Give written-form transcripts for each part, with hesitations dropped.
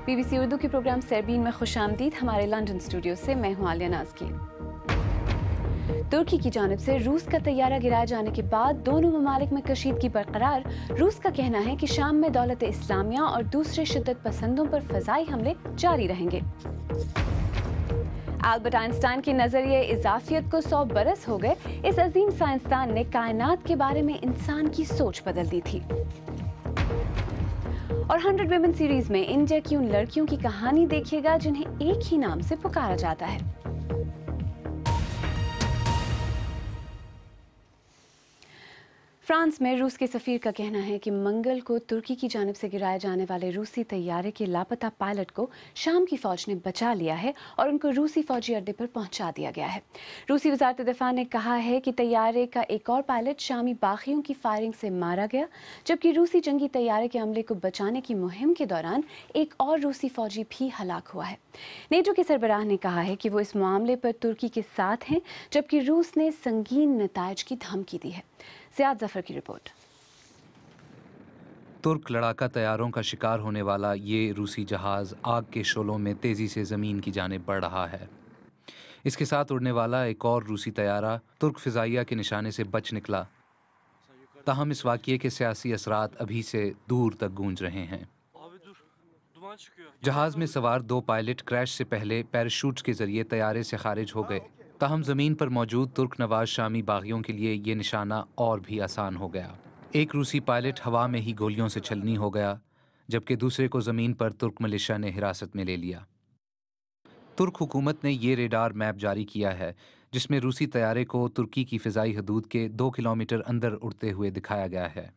BBC Urdu کے programme سربین میں خوش آمدید. ہمارے لندن اسٹوڈیو سے میں ہوں عالیہ نازکین. ترکی کی جانب سے روس کا طیارہ گرائے جانے کے بعد دونوں ممالک میں کشیدگی برقرار. روس کا کہنا ہے کہ شام میں دولت اسلامیہ اور دوسرے شدت پسندوں پر فضائی حملے جاری رہیں گے. البرٹ آئنسٹائن کے نظریہ اضافیت کو 100 برس ہو گئے. اس عظیم سائنسدان نے کائنات کے بارے میں انسان کی سوچ بدل دی تھی. اور 100 ویمن سیریز میں انڈیا کی ان لڑکیوں کی کہانی دیکھیے گا جنہیں ایک ہی نام سے پکارا جاتا ہے. فرانس میں روس کے سفیر کا کہنا ہے کہ منگل کو ترکی کی جانب سے گرائے جانے والے روسی طیارے کے لاپتہ پائلٹ کو شام کی فوج نے بچا لیا ہے اور ان کو روسی فوجی اڈے پر پہنچا دیا گیا ہے. روسی وزارت دفاع نے کہا ہے کہ طیارے کا ایک اور پائلٹ شامی باغیوں کی فائرنگ سے مارا گیا، جبکہ روسی جنگی طیارے کے عملے کو بچانے کی مہم کے دوران ایک اور روسی فوجی بھی ہلاک ہوا ہے. نیٹو کے سربراہ نے کہا ہے کہ وہ اس معاملے پر ترکی کے ساتھ ہیں، جبکہ روس نے سنگین نتائج کی دھمکی دی ہے. زیاد ظفر کی رپورٹ. ترک لڑاکا طیاروں کا شکار ہونے والا یہ روسی جہاز آگ کے شعلوں میں تیزی سے زمین کی جانب بڑھ رہا ہے. اس کے ساتھ اڑنے والا ایک اور روسی طیارہ ترک فضائیہ کے نشانے سے بچ نکلا. تاہم اس واقعے کے سیاسی اثرات ابھی سے دور تک گونج رہے ہیں. جہاز میں سوار 2 پائلٹ کریش سے پہلے پیراشوٹ کے ذریعے طیارے سے خارج ہو گئے. تاہم زمین پر موجود ترک نواز شامی باغیوں کے لیے یہ نشانہ اور بھی آسان ہو گیا. ایک روسی پائلٹ ہوا میں ہی گولیوں سے چھلنی ہو گیا، جبکہ دوسرے کو زمین پر ترک ملیشیا نے حراست میں لے لیا. ترک حکومت نے یہ ریڈار میپ جاری کیا ہے جس میں روسی طیارے کو ترکی کی فضائی حدود کے 2 کلومیٹر اندر اڑتے ہوئے دکھایا گیا ہے.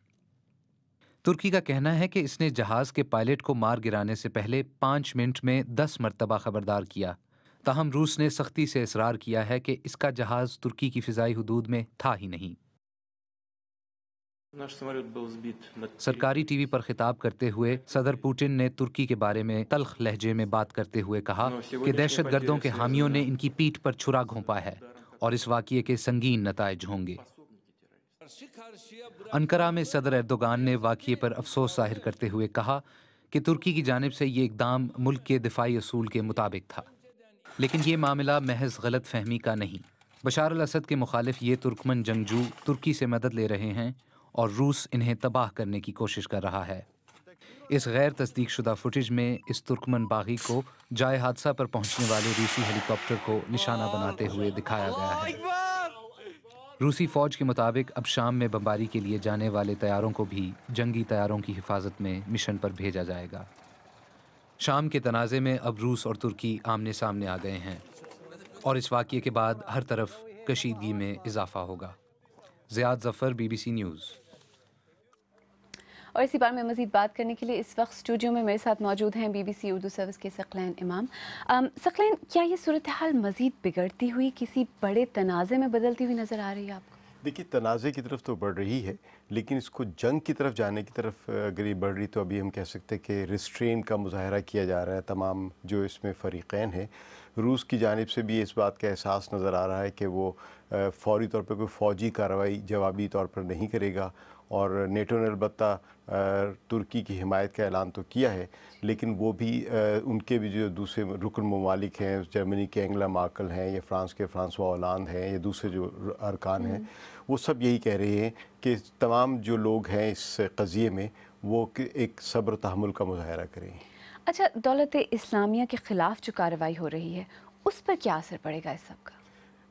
ترکی کا کہنا ہے کہ اس نے جہاز کے پائلٹ کو مار گرانے سے پہلے 5 منٹ میں 10 مرتبہ خبردار کیا. تاہم روس نے سختی سے اصرار کیا ہے کہ اس کا جہاز ترکی کی فضائی حدود میں تھا ہی نہیں. سرکاری ٹی وی پر خطاب کرتے ہوئے صدر پوٹن نے ترکی کے بارے میں تلخ لہجے میں بات کرتے ہوئے کہا کہ دہشت گردوں کے حامیوں نے ان کی پیٹھ پر چھرا گھونپا ہے اور اس واقعے کے سنگین نتائج ہوں گے. انقرہ میں صدر ایردوغان نے واقعے پر افسوس ظاہر کرتے ہوئے کہا کہ ترکی کی جانب سے یہ اقدام ملک کے دفاعی اصول کے مطابق تھا، لیکن یہ معاملہ محض غلط فہمی کا نہیں. بشار الاسد کے مخالف یہ ترکمن جنگجو ترکی سے مدد لے رہے ہیں اور روس انہیں تباہ کرنے کی کوشش کر رہا ہے. اس غیر تصدیق شدہ فوٹیج میں اس ترکمن باغی کو جائے حادثہ پر پہنچنے والے روسی ہیلی کاپٹر کو نشانہ بناتے ہوئے دکھایا گیا ہے. روسی فوج کے مطابق اب شام میں بمباری کے لیے جانے والے طیاروں کو بھی جنگی طیاروں کی حفاظت میں مشن پر بھیجا جائے گا. شام کے تنازع میں اب روس اور ترکی آمنے سامنے آ گئے ہیں اور اس واقعے کے بعد ہر طرف کشیدگی میں اضافہ ہوگا. زیاد ظفر، BBC نیوز. اور اسی بارے میں مزید بات کرنے کے لیے اس وقت اسٹوڈیو میں میرے ساتھ موجود ہیں BBC اردو سروس کے ثقلین امام. ثقلین، کیا یہ صورتحال مزید بگڑتی ہوئی کسی بڑے تنازع میں بدلتی ہوئی نظر آ رہی ہے آپ کو؟ دیکھیے، تنازع کی طرف تو بڑھ رہی ہے، لیکن اس کو جنگ کی طرف جانے کی طرف اگر یہ بڑھ رہی تو ابھی ہم کہہ سکتے ہیں کہ ریسٹرین کا مظاہرہ کیا جا رہا ہے تمام جو اس میں فریقین ہیں. روس کی جانب سے بھی اس بات کا احساس نظر آ رہا ہے کہ وہ فوری طور پر کوئی فوجی کارروائی جوابی طور پر نہیں کرے گا، اور نیٹو نے البتہ ترکی کی حمایت کا اعلان تو کیا ہے، لیکن وہ بھی ان کے بھی جو دوسرے رکن ممالک ہیں، جرمنی کے انگلا مارکل ہیں یا فرانس کے فرانسوا ہولاند ہیں یا دوسرے جو ارکان ہیں، وہ سب یہی کہہ رہے ہیں کہ تمام جو لوگ ہیں اس قضیے میں وہ ایک صبر و تحمل کا مظاہرہ کریں. اچھا، دولت اسلامیہ کے خلاف جو کارروائی ہو رہی ہے اس پر کیا اثر پڑے گا اس سب کا؟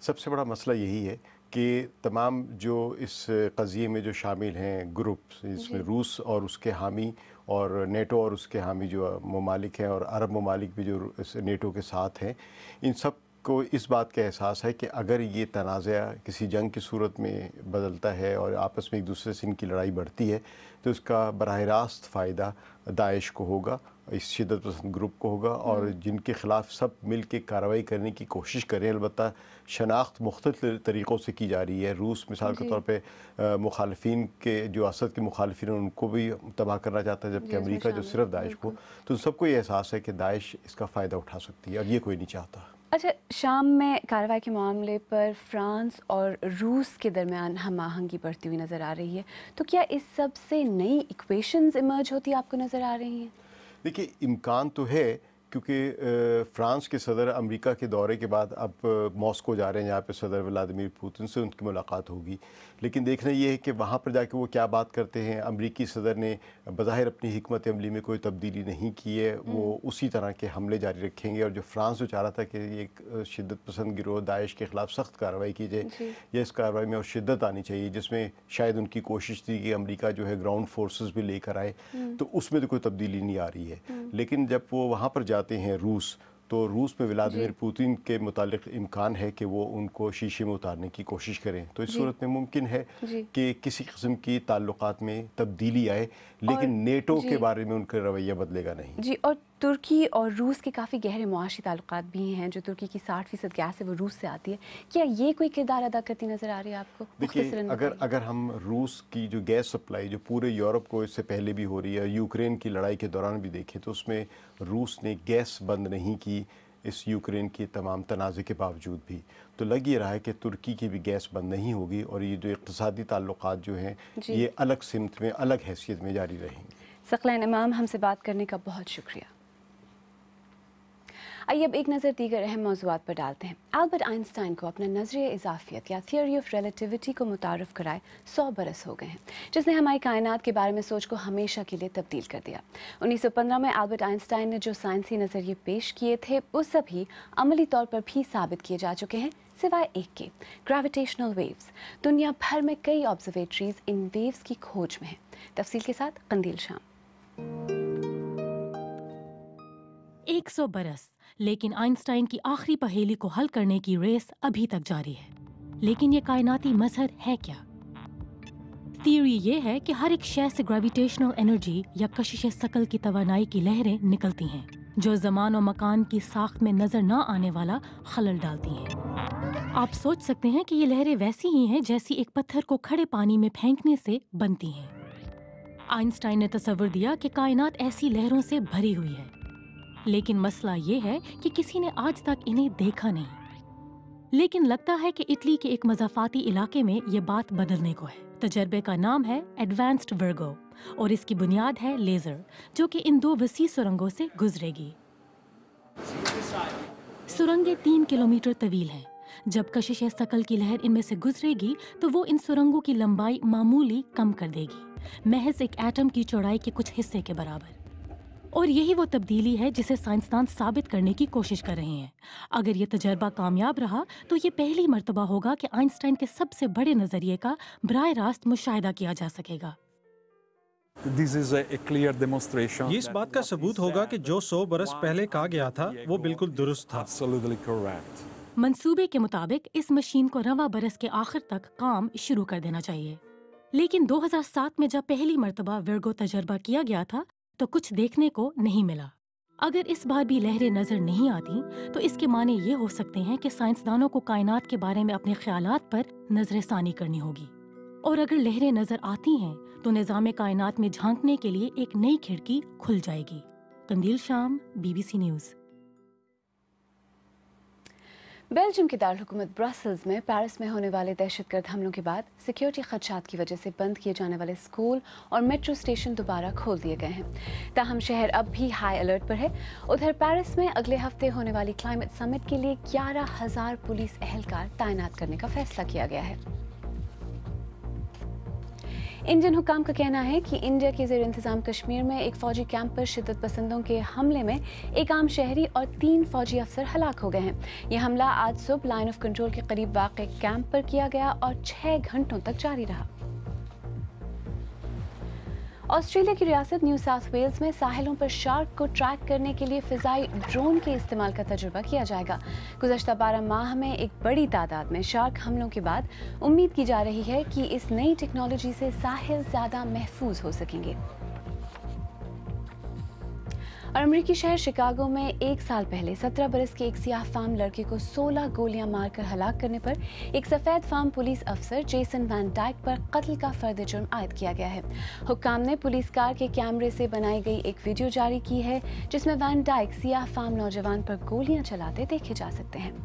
سب سے بڑا مسئلہ یہی ہے کہ تمام جو اس قضیے میں جو شامل ہیں گروپ، جس میں روس اور اس کے حامی اور نیٹو اور اس کے حامی جو ممالک ہیں اور عرب ممالک بھی جو نیٹو کے ساتھ ہیں، ان سب کو اس بات کا احساس ہے کہ اگر یہ تنازع کسی جنگ کی صورت میں بدلتا ہے اور آپس میں ایک دوسرے سے ان کی لڑائی بڑھتی ہے تو اس کا براہ راست فائدہ داعش کو ہوگا، اس شدت پسند گروپ کو ہوگا، اور جن کے خلاف سب مل کے کارروائی کرنے کی کوشش کریں. البتہ شناخت مختلف طریقوں سے کی جا رہی ہے. روس مثال کے طور پہ مخالفین کے جو اسد کے مخالفین ہیں ان کو بھی تباہ کرنا چاہتا ہے، جبکہ امریکہ جو صرف داعش کو. تو سب کو یہ احساس ہے کہ داعش اس کا فائدہ اٹھا سکتی ہے اور یہ کوئی نہیں چاہتا. اچھا، شام میں کارروائی کے معاملے پر فرانس اور روس کے درمیان ہم آہنگی بڑھتی ہوئی نظر آ رہی ہے، تو کیا اس سب سے نئی ایکویشنز ایمرج ہوتی آپ کو نظر آ رہی ہیں؟ देखिए, इम्कान तो है, क्योंकि फ्रांस के सदर अमेरिका के दौरे के बाद अब मॉस्को जा रहे हैं, जहाँ पे सदर व्लादिमीर पुतिन से उनकी मुलाकात होगी। लेकिन देखना ये है कि वहाँ पर जाके वो क्या बात करते हैं। अमेरिकी सदर ने बज़ाहिर अपनी हिकमत अमली में कोई तब्दीली नहीं की है, वो उसी तरह के हमले जारी रखेंगे। और जो फ्रांस जो चाह रहा था कि एक शिद्दत पसंद गिरोह दाइश के ख़िलाफ़ सख्त कार्रवाई की जाए, या इस कार्रवाई में और शिद्दत आनी चाहिए, जिसमें शायद उनकी कोशिश थी कि अमेरिका जो है ग्राउंड फोर्सेस भी लेकर आए, तो उसमें तो कोई तब्दीली नहीं आ रही है। लेकिन जब वो वहाँ पर जाते हैं रूस, तो रूस में व्लादिमीर पुतिन के मुतालिक इम्कान है कि वो उनको शीशे में उतारने की कोशिश करें। तो इस सूरत में मुमकिन है कि किसी किस्म की ताल्लुकात में तब्दीली आए, लेकिन नेटो के बारे में उनका रवैया बदलेगा नहीं। जी, और तुर्की और रूस के काफ़ी गहरे मुआशी ताल्लुकात भी हैं। जो तुर्की की 60% गैस है वो रूस से आती है। क्या ये कोई किरदार अदा करती नज़र आ रही है आपको? देखिए, अगर हम रूस की जो गैस सप्लाई जो पूरे यूरोप को इससे पहले भी हो रही है, यूक्रेन की लड़ाई के दौरान भी देखें, तो उसमें रूस ने गैस बंद नहीं की इस यूक्रेन के तमाम तनाज़े के बावजूद भी। तो लग ये रहा है कि तुर्की की भी गैस बंद नहीं होगी, और ये जो इक़्तिसादी ताल्लुकात जो हैं ये अलग सिमत में, अलग हैसियत में जारी रहेंगे। सकलैन इमाम, हमसे बात करने का बहुत शुक्रिया। आइए अब एक नज़र दीगर अहम मौज़ूआत पर डालते हैं। अल्बर्ट आइंस्टाइन को अपना नज़रिया इजाफियत या थियोरी ऑफ रिलेटिविटी को मुतारफ़ कराए 100 बरस हो गए हैं, जिसने हमारी कायनात के बारे में सोच को हमेशा के लिए तब्दील कर दिया। 1915 में अल्बर्ट आइंस्टाइन ने जो साइंसी नज़रिए पेश किए थे वो सभी अमली तौर पर भी साबित किए जा चुके हैं, सिवाय एक के, ग्रेविटेशनल वेव्स। दुनिया भर में कई ऑब्जर्वेटरीज इन वेव्स की खोज में हैं। तफसील के साथ कंदील शाम। 100 बरस, लेकिन आइंस्टाइन की आखिरी पहेली को हल करने की रेस अभी तक जारी है। लेकिन ये कायनाती मजहर है क्या? थियरी ये है कि हर एक शय से ग्रेविटेशनल एनर्जी या कशिश सकल की तवानाई की लहरें निकलती हैं, जो ज़मान और मकान की साख्त में नजर न आने वाला खलल डालती हैं। आप सोच सकते हैं कि ये लहरें वैसी ही हैं जैसी एक पत्थर को खड़े पानी में फेंकने से बनती हैं। आइंस्टाइन ने तस्वर दिया कि कायनात ऐसी लहरों से भरी हुई है, लेकिन मसला ये है कि किसी ने आज तक इन्हें देखा नहीं। लेकिन लगता है कि इटली के एक मज़ाफ़ाती इलाके में ये बात बदलने को है। तजर्बे का नाम है एडवांस्ड वर्गो, और इसकी बुनियाद है लेज़र, जो कि इन 2 वसी सुरंगों से गुजरेगी। सुरंगें 3 किलोमीटर तवील हैं। जब कशिश सकल की लहर इनमें से गुजरेगी तो वो इन सुरंगों की लंबाई मामूली कम कर देगी, महज एक एटम की चौड़ाई के कुछ हिस्से के बराबर। और यही वो तब्दीली है जिसे साइंसदान साबित करने की कोशिश कर रहे हैं। अगर ये तजर्बा कामयाब रहा तो ये पहली मर्तबा होगा कि आइंस्टाइन के सबसे बड़े नजरिए का बराह रास्त मुशाहिदा किया जा सकेगा। ये इस बात का सबूत होगा कि जो 100 बरस पहले कहा गया था वो बिल्कुल दुरुस्त था। मंसूबे के मुताबिक इस मशीन को रवां बरस के आखिर तक काम शुरू कर देना चाहिए। लेकिन 2007 में जब पहली मर्तबा वर्गो तजर्बा किया गया था तो कुछ देखने को नहीं मिला। अगर इस बार भी लहरें नजर नहीं आती तो इसके माने ये हो सकते हैं कि साइंसदानों को कायनात के बारे में अपने ख्यालात पर नजरसानी करनी होगी। और अगर लहरें नजर आती हैं तो निज़ाम कायनात में झांकने के लिए एक नई खिड़की खुल जाएगी। कंदील शाम, BBC न्यूज़। बेल्जियम के दारहुकूमत ब्रसल्स में पेरिस में होने वाले दहशतगर्द हमलों के बाद सिक्योरिटी खदशात की वजह से बंद किए जाने वाले स्कूल और मेट्रो स्टेशन दोबारा खोल दिए गए हैं। ताहम शहर अब भी हाई अलर्ट पर है। उधर पेरिस में अगले हफ्ते होने वाली क्लाइमेट समिट के लिए 11,000 पुलिस एहलकार तैनात करने का फैसला किया गया है। इंडियन हुकाम का कहना है कि इंडिया के ज़ेर इंतज़ाम कश्मीर में एक फ़ौजी कैंप पर शिद्दत पसंदों के हमले में एक आम शहरी और 3 फ़ौजी अफसर हलाक हो गए हैं। यह हमला आज सुबह लाइन ऑफ कंट्रोल के करीब वाक़ कैंप पर किया गया और 6 घंटों तक जारी रहा। ऑस्ट्रेलिया की रियासत न्यू साउथ वेल्स में साहिलों पर शार्क को ट्रैक करने के लिए फ़िज़ाई ड्रोन के इस्तेमाल का तजुर्बा किया जाएगा। गुज़श्ता 12 माह में एक बड़ी तादाद में शार्क हमलों के बाद उम्मीद की जा रही है कि इस नई टेक्नोलॉजी से साहिल ज़्यादा महफूज हो सकेंगे। और अमेरिकी शहर शिकागो में 1 साल पहले 17 बरस के एक सियाह फार्म लड़के को 16 गोलियां मारकर हलाक करने पर एक सफेद फार्म पुलिस अफसर जेसन वैन डाइक पर कत्ल का फर्द जुर्म आयद किया गया है। हुक्काम ने पुलिस कार के कैमरे से बनाई गई एक वीडियो जारी की है जिसमें वैन डाइक सियाह फार्म नौजवान पर गोलियां चलाते देखे जा सकते हैं।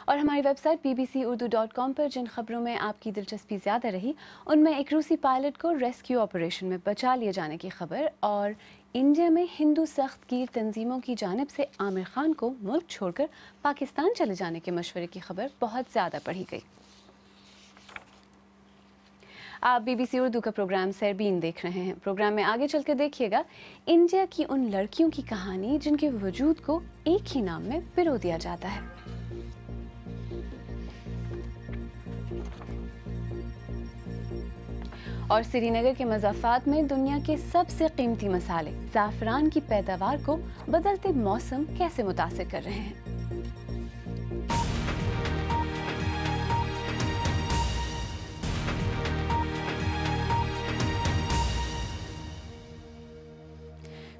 और हमारी वेबसाइट bbcurdu.com पर जिन खबरों में आपकी दिलचस्पी ज़्यादा रही उनमें एक रूसी पायलट को रेस्क्यू ऑपरेशन में बचा लिए जाने की खबर और इंडिया में हिंदू सख्तगीर तंजीमों की जानिब से आमिर खान को मुल्क छोड़कर पाकिस्तान चले जाने के मशवरे की खबर बहुत ज़्यादा पढ़ी गई। आप BBC उर्दू का प्रोग्राम सरबीन देख रहे हैं। प्रोग्राम में आगे चल कर देखिएगा इंडिया की उन लड़कियों की कहानी जिनके वजूद को एक ही नाम में पिरो दिया जाता है। और श्रीनगर के मज़ाफ़ात में दुनिया के सबसे कीमती मसाले ज़ाफ़रान की पैदावार को बदलते मौसम कैसे मुतासिर कर रहे हैं।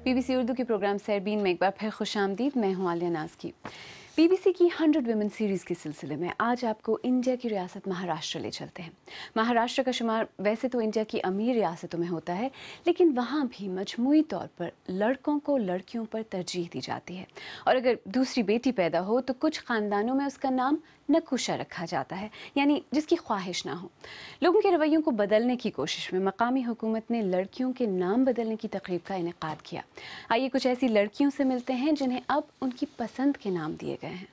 BBC उर्दू के प्रोग्राम सरबीन में एक बार फिर खुशामदीद। मैं हूँ आलिया नाज़की। BBC की 100 वुमेन सीरीज़ के सिलसिले में आज आपको इंडिया की रियासत महाराष्ट्र ले चलते हैं। महाराष्ट्र का शुमार वैसे तो इंडिया की अमीर रियासतों में होता है, लेकिन वहाँ भी मजमूई तौर पर लड़कों को लड़कियों पर तरजीह दी जाती है और अगर दूसरी बेटी पैदा हो तो कुछ ख़ानदानों में उसका नाम नकूशा रखा जाता है, यानी जिसकी ख्वाहिश ना हो। लोगों के रवैयों को बदलने की कोशिश में मकामी हुकूमत ने लड़कियों के नाम बदलने की तकरीब का इनेकाद किया। आइए कुछ ऐसी लड़कियों से मिलते हैं जिन्हें अब उनकी पसंद के नाम दिए गए हैं।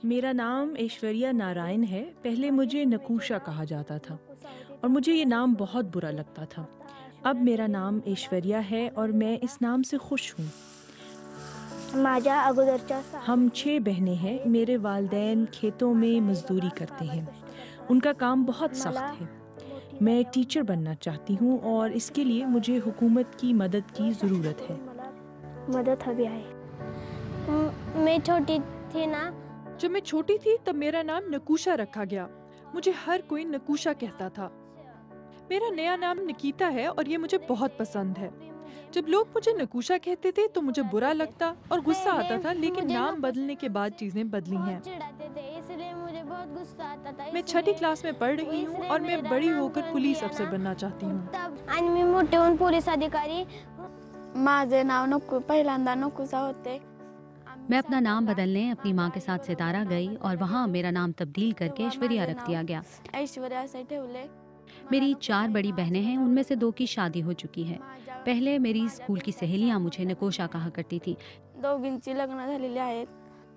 मेरा नाम ऐश्वर्या नारायण है। पहले मुझे नकूशा कहा जाता था और मुझे ये नाम बहुत बुरा लगता था। अब मेरा नाम ऐश्वर्या है और मैं इस नाम से खुश हूँ। हम 6 बहनें हैं। मेरे वालिदैन खेतों में मजदूरी करते हैं। उनका काम बहुत सख्त है। मैं टीचर बनना चाहती हूँ और इसके लिए मुझे हुकूमत की मदद की ज़रूरत है। मैं छोटी थी ना, जब मैं छोटी थी तब मेरा नाम नकूशा रखा गया। मुझे हर कोई नकूशा कहता था। मेरा नया नाम निकिता है और ये मुझे बहुत पसंद है। जब लोग मुझे नकूशा कहते थे तो मुझे बुरा लगता और गुस्सा आता था, लेकिन नाम बदलने के बाद चीजें बदली हैं। इसलिए मुझे बहुत गुस्सा आता था। मैं 6ठी क्लास में पढ़ रही हूँ और मैं बड़ी होकर पुलिस अफसर बनना चाहती हूँ। आणि मी मोठे होऊन पोलीस अधिकारी। माझे नाव पहिल्यांदा नकुसा होते। मैं अपना नाम बदलने अपनी माँ के साथ सितारा गई और वहाँ मेरा नाम तब्दील करके ऐश्वर्या रख दिया गया। ऐश्वर्या से ठेवले। मेरी 4 बड़ी बहनें हैं, उनमें से 2 की शादी हो चुकी है। पहले मेरी स्कूल की सहेलियाँ मुझे नकोशा कहा करती थी। दोघींची लग्न झालेली आहेत।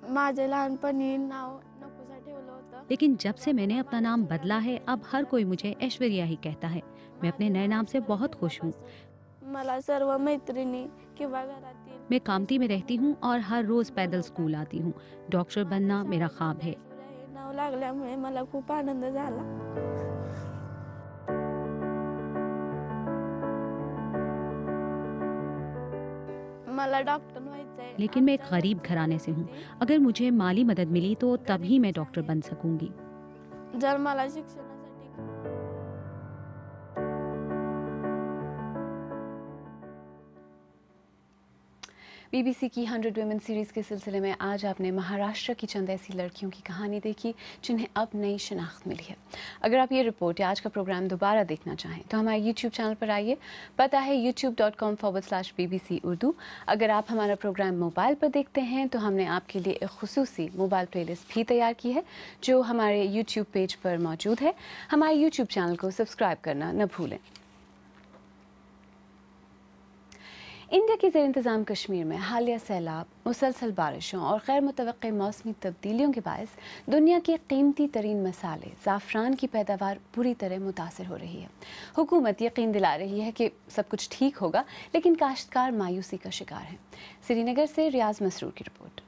माझे लहानपणी नाव नकुसा ठेवलं होतं। लेकिन जब से मैंने अपना नाम बदला है अब हर कोई मुझे ऐश्वर्या ही कहता है। मैं अपने नए नाम से बहुत खुश हूँ। मला सर्व मैत्रिणी किंवा घरातील मैं कामती में रहती हूँ और हर रोज पैदल स्कूल आती हूँ। डॉक्टर बनना मेरा ख्वाब है। नाव लागल्यामुळे मला खूप आनंद झाला। मला डॉक्टर व्हायचंय। लेकिन मैं एक गरीब घराने से हूँ। अगर मुझे माली मदद मिली तो तभी मैं डॉक्टर बन सकूंगी। जर मला शिक्षणासाठी BBC की 100 वुमेन सीरीज़ के सिलसिले में आज आपने महाराष्ट्र की चंद ऐसी लड़कियों की कहानी देखी जिन्हें अब नई शनाख्त मिली है। अगर आप ये रिपोर्ट या आज का प्रोग्राम दोबारा देखना चाहें तो हमारे YouTube चैनल पर आइए। पता है youtube.com/BBC उर्दू। अगर आप हमारा प्रोग्राम मोबाइल पर देखते हैं तो हमने आपके लिए एक खुसूसी मोबाइल प्लेलिस्ट भी तैयार की है जो हमारे YouTube पेज पर मौजूद है। हमारे YouTube चैनल को सब्सक्राइब करना न भूलें। इंडिया के ज़ेर इंतज़ाम कश्मीर में हालिया सैलाब, मुसलसल बारिशों और गैर मुतवक्के मौसमी तब्दीलियों के बायस दुनिया के कीमती तरीन मसाले ज़ाफ़रान की पैदावार बुरी तरह मुतासर हो रही है। हुकूमत यकीन दिला रही है कि सब कुछ ठीक होगा, लेकिन काश्तकार मायूसी का शिकार हैं। श्रीनगर से रियाज मसरूर की रिपोर्ट।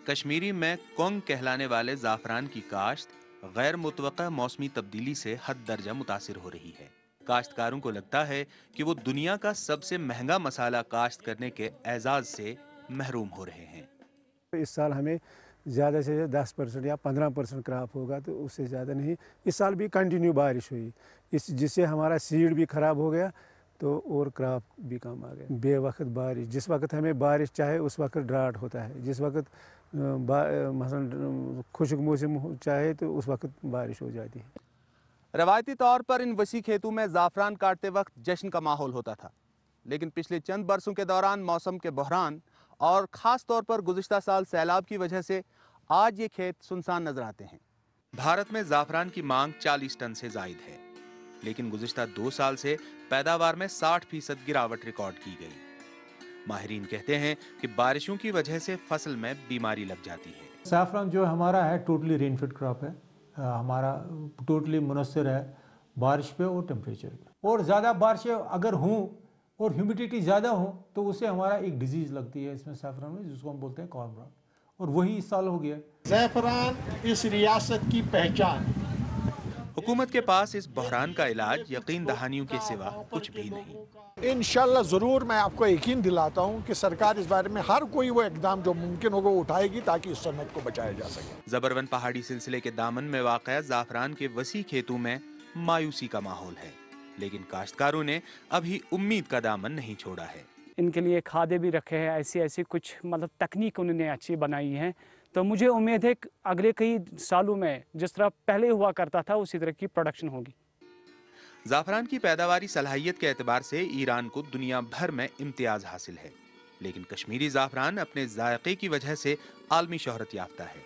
कश्मीरी में कोंग कहलाने वाले ज़ाफ़रान की काश्त गैर मुतवक्का मौसमी तब्दीली से हद दर्जा मुतासिर हो रही है। काश्तकारों को लगता है कि वो दुनिया का सबसे महंगा मसाला काश्त करने के एजाज़ से महरूम हो रहे हैं। इस साल हमें ज़्यादा से ज़्यादा 10% या 15% क्रॉप होगा, तो उससे ज़्यादा नहीं। इस साल भी कंटिन्यू बारिश हुई, जिससे हमारा सीड भी ख़राब हो गया तो और क्रॉप भी कम आ गए। बे वक्त बारिश, जिस वक्त हमें बारिश चाहे उस वक्त ड्राट होता है, जिस वक्त मसलन खुश्क मौसम चाहे तो उस वक्त बारिश हो जाती है। रवायती तौर पर इन वसी खेतों में ज़ाफ़रान काटते वक्त जश्न का माहौल होता था, लेकिन पिछले चंद बरसों के दौरान मौसम के बहरान और ख़ास तौर पर गुज़िश्ता साल सैलाब की वजह से आज ये खेत सुनसान नजर आते हैं। भारत में ज़ाफ़रान की मांग 40 टन से ज़ायद है, लेकिन गुज़िश्ता 2 साल से पैदावार में 60% गिरावट रिकॉर्ड की गई। माहिरीन कहते हैं कि बारिशों की वजह से फसल में बीमारी लग जाती है। ज़ाफ़रान जो हमारा है टोटली रेनफेड क्रॉप है, हमारा टोटली मुनस्सिर है बारिश पे और टेम्परेचर पे, और ज़्यादा बारिशें अगर हों और ह्यूमिडिटी ज़्यादा हो तो उससे हमारा एक डिजीज़ लगती है इसमें ज़ाफ़रान में, जिसको हम बोलते हैं कॉर्न रॉट, और वही इस साल हो गया। ज़ाफ़रान इस रियासत की पहचान। हुकूमत के पास इस बहरान का इलाज यकीन दहानियों के सिवा कुछ भी नहीं। इंशाल्लाह ज़रूर मैं आपको यकीन दिलाता हूँ कि सरकार इस बारे में हर कोई वो इक़दाम जो मुमकिन होगा उठाएगी ताकि इस सनत को बचाया जा सके। ज़बरवन पहाड़ी सिलसिले के दामन में वाक़या ज़ाफ़रान के वसी खेतों में मायूसी का माहौल है, लेकिन काश्तकारों ने अभी उम्मीद का दामन नहीं छोड़ा है। इनके लिए खादे भी रखे हैं, ऐसी कुछ मतलब तकनीक उन्होंने अच्छी बनाई है, तो मुझे उम्मीद है कि अगले कई सालों में जिस तरह पहले हुआ करता था उसी तरह की प्रोडक्शन होगी। ज़ाफ़रान की पैदावारी सलाहियत के एतबार से ईरान को दुनिया भर में इम्तियाज़ हासिल है, लेकिन कश्मीरी ज़ाफ़रान अपने जायके की वजह से आलमी शोहरत याफ्ता है।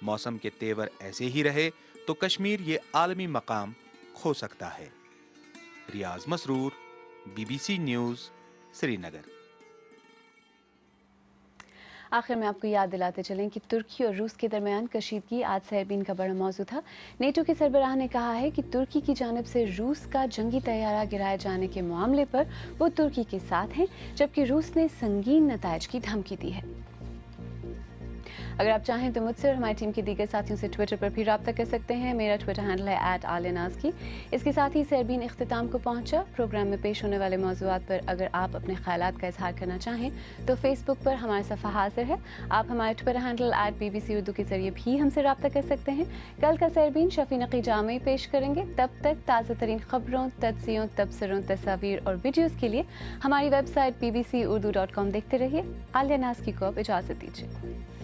मौसम के तेवर ऐसे ही रहे तो कश्मीर ये आलमी मकाम खो सकता है। रियाज मसरूर, BBC न्यूज़, श्रीनगर। आखिर में आपको याद दिलाते चलें कि तुर्की और रूस के दरमियान कशीदगी आज सहरबीन का बड़ा मौजू था। नेटो के सरबराह ने कहा है कि तुर्की की जानिब से रूस का जंगी तैयारा गिराए जाने के मामले पर वो तुर्की के साथ हैं, जबकि रूस ने संगीन नताइज की धमकी दी है। अगर आप चाहें तो मुझसे और हमारी टीम के दीगर साथियों से ट्विटर पर भी रब्ता कर सकते हैं। मेरा ट्विटर हैंडल है @आलियानाज़की। इसके साथ ही सहरबीन इख्तिताम को पहुंचा। प्रोग्राम में पेश होने वाले मौज़ूआत पर अगर आप अपने ख्यालात का इजहार करना चाहें तो फेसबुक पर हमारा सफ़ा हाजिर है। आप हमारे ट्विटर हैंडल @BBC उर्दू के जरिए भी हमसे रब्ता कर सकते हैं। कल का सहरबीन शफी नकी जामी पेश करेंगे। तब तक ताज़ा तरीन खबरों, तज्ज़ियों, तबसरों, तस्वीर और वीडियोज़ के लिए हमारी वेबसाइट bbcurdu.com देखते रहिए। आलिया नाज़की को अब इजाज़त दीजिए।